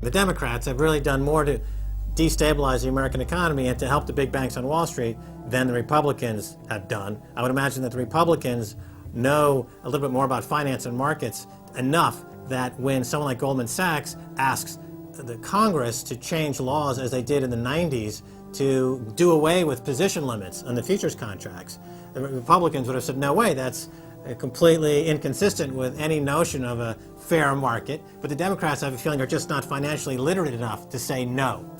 The Democrats have really done more to destabilize the American economy and to help the big banks on Wall Street than the Republicans have done. I would imagine that the Republicans know a little bit more about finance and markets enough that when someone like Goldman Sachs asks the Congress to change laws as they did in the 90s to do away with position limits on the futures contracts, the Republicans would have said, no way, that's completely inconsistent with any notion of a fair market. But the Democrats, I have a feeling, are just not financially literate enough to say no.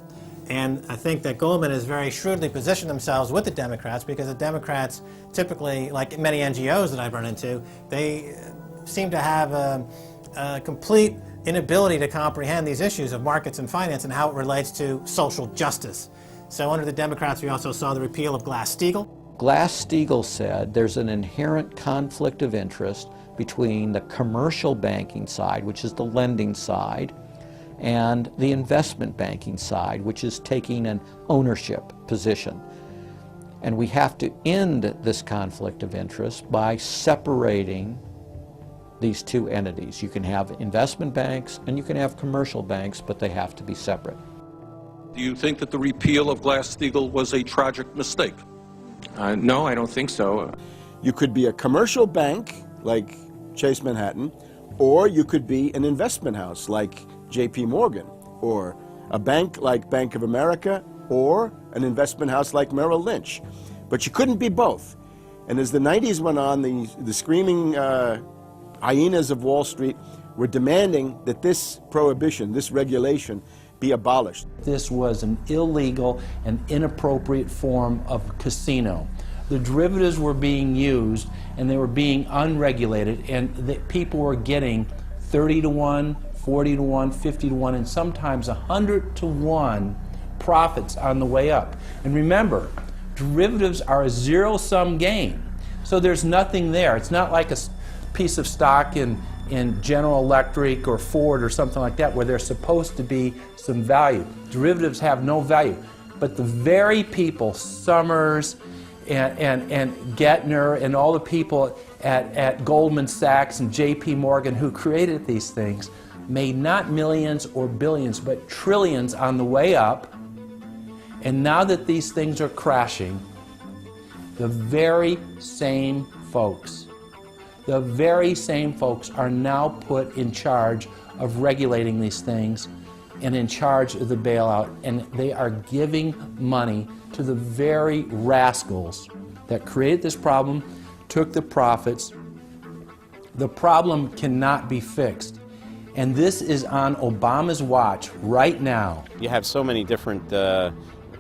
And I think that Goldman has very shrewdly positioned themselves with the Democrats, because the Democrats typically, like many NGOs that I've run into, they seem to have a complete inability to comprehend these issues of markets and finance and how it relates to social justice. So under the Democrats, we also saw the repeal of Glass-Steagall. Glass-Steagall said there's an inherent conflict of interest between the commercial banking side, which is the lending side, and the investment banking side, which is taking an ownership position. And we have to end this conflict of interest by separating these two entities. You can have investment banks and you can have commercial banks, but they have to be separate. Do you think that the repeal of Glass-Steagall was a tragic mistake? No, I don't think so. You could be a commercial bank like Chase Manhattan, or you could be an investment house like JP Morgan, or a bank like Bank of America, or an investment house like Merrill Lynch. But you couldn't be both. And as the 90s went on, the screaming hyenas of Wall Street were demanding that this prohibition, this regulation, be abolished. This was an illegal and inappropriate form of casino. The derivatives were being used and they were being unregulated, and people were getting 30 to 1, 40 to 1, 50 to 1, and sometimes 100 to 1 profits on the way up. And remember, derivatives are a zero-sum game. So there's nothing there. It's not like a piece of stock in General Electric or Ford or something like that where there's supposed to be some value. Derivatives have no value. But the very people, Summers and Gettner and all the people at Goldman Sachs and JP Morgan who created these things, made not millions or billions, but trillions on the way up. And now that these things are crashing, the very same folks are now put in charge of regulating these things and in charge of the bailout, and they are giving money to the very rascals that created this problem, took the profits. The problem cannot be fixed. And this is on Obama's watch right now. You have so many different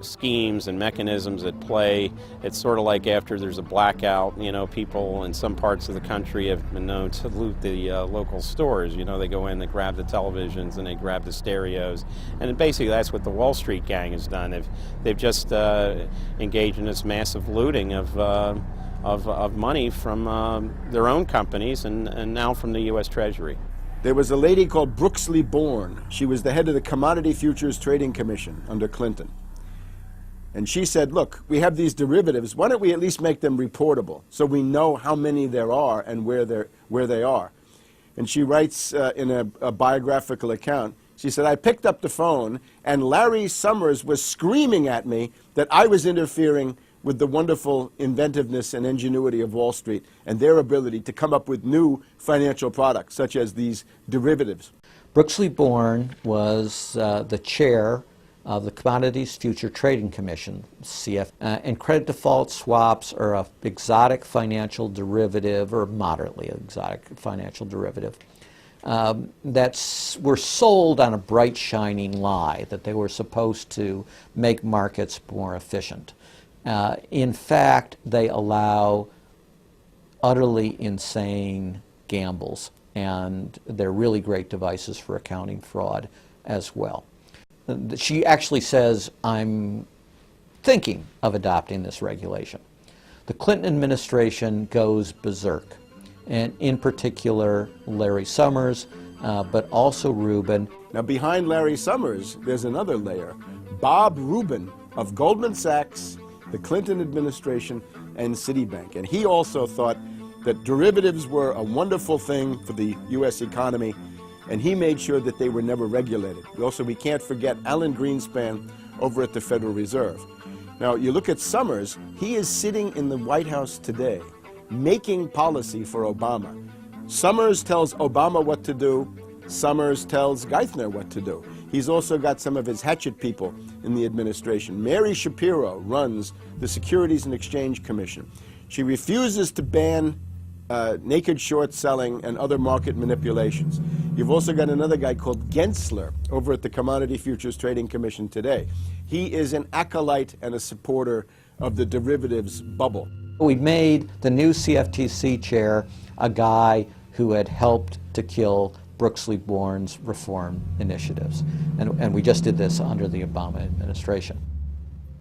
schemes and mechanisms at play. It's sort of like after there's a blackout, you know, people in some parts of the country have been known to loot the local stores. You know, they go in, they grab the televisions and they grab the stereos. And basically that's what the Wall Street gang has done. They've just engaged in this massive looting of money from their own companies and now from the U.S. Treasury. There was a lady called Brooksley Born. She was the head of the Commodity Futures Trading Commission under Clinton. And she said, look, we have these derivatives. Why don't we at least make them reportable so we know how many there are and where they are? And she writes in a biographical account, she said, I picked up the phone and Larry Summers was screaming at me that I was interfering with the wonderful inventiveness and ingenuity of Wall Street and their ability to come up with new financial products, such as these derivatives. Brooksley Born was the chair of the Commodities Future Trading Commission, CF, and credit default swaps are an exotic financial derivative, or moderately exotic financial derivative, that were sold on a bright, shining lie that they were supposed to make markets more efficient. In fact, they allow utterly insane gambles, and they're really great devices for accounting fraud as well. She actually says, I'm thinking of adopting this regulation. The Clinton administration goes berserk, and in particular Larry Summers, but also Rubin. Now behind Larry Summers, there's another layer. Bob Rubin of Goldman Sachs, the Clinton administration, and Citibank. And he also thought that derivatives were a wonderful thing for the U.S. economy, and he made sure that they were never regulated. We can't forget Alan Greenspan over at the Federal Reserve. Now, you look at Summers, he is sitting in the White House today, making policy for Obama. Summers tells Obama what to do, Summers tells Geithner what to do. He's also got some of his hatchet people in the administration. Mary Shapiro runs the Securities and Exchange Commission. She refuses to ban naked short selling and other market manipulations. You've also got another guy called Gensler over at the Commodity Futures Trading Commission today. He is an acolyte and a supporter of the derivatives bubble. We made the new CFTC chair a guy who had helped to kill Brooksley Born's reform initiatives. And we just did this under the Obama administration.